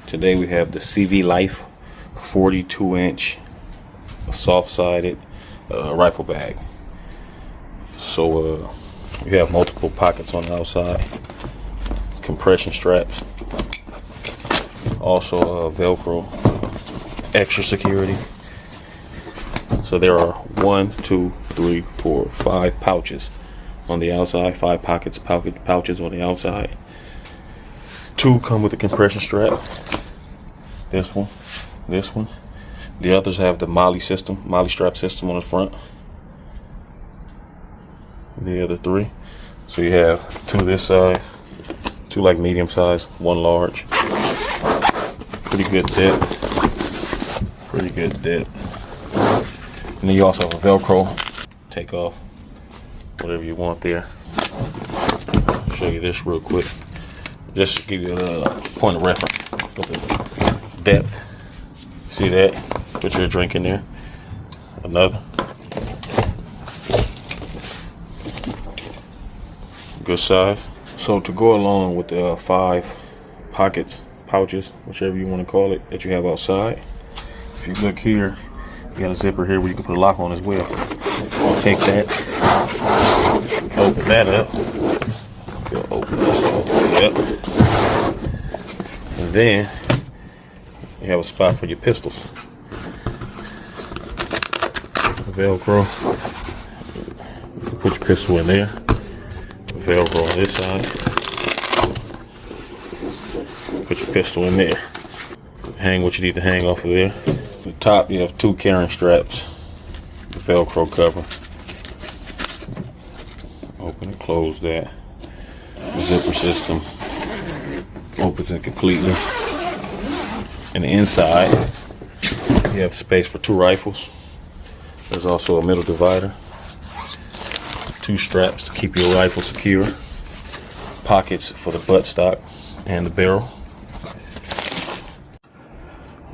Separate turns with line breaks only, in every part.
Today we have the CVLIFE 42-inch soft-sided rifle bag. So you have multiple pockets on the outside, compression straps, also Velcro, extra security. So there are 1, 2, 3, 4, 5 pouches on the outside, 5 pouches on the outside. 2 come with a compression strap. This one. The others have the MOLLE strap system on the front. The other 3. So you have 2 this size, 2 like medium size, 1 large. Pretty good depth. And then you also have a Velcro. Take off whatever you want there. I'll show you this real quick. Just to give you a point of reference for the depth. See that? Put your drink in there. Another. Good size. So to go along with the 5 pouches, whichever you want to call it, that you have outside. If you look here, you got a zipper here where you can put a lock on as well. I'll take that. Open that up. You'll open this up. And then you have a spot for your pistols. Velcro. Put your pistol in there. Velcro on this side. Put your pistol in there. Hang what you need to hang off of there. At the top you have 2 carrying straps. The Velcro cover. Open and close that. The zipper system opens it completely. And the inside you have space for 2 rifles. There's also a middle divider. 2 straps to keep your rifle secure. Pockets for the buttstock and the barrel.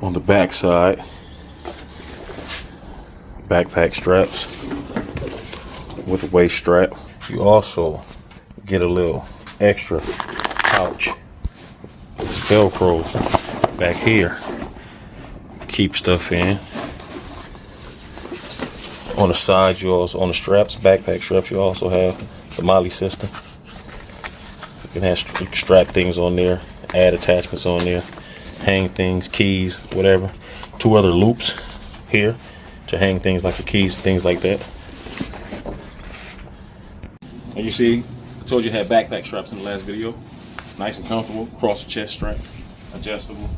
On the back side, backpack straps with a waist strap. You also get a little extra pouch. It's Velcro back here. Keep stuff in. On the side, on the straps, backpack straps, you also have the MOLLE system. You can strap things on there, add attachments on there, hang things, keys, whatever. 2 other loops here to hang things like your keys, things like that. And you see, I told you I had backpack straps in the last video. Nice and comfortable, cross the chest strap, adjustable.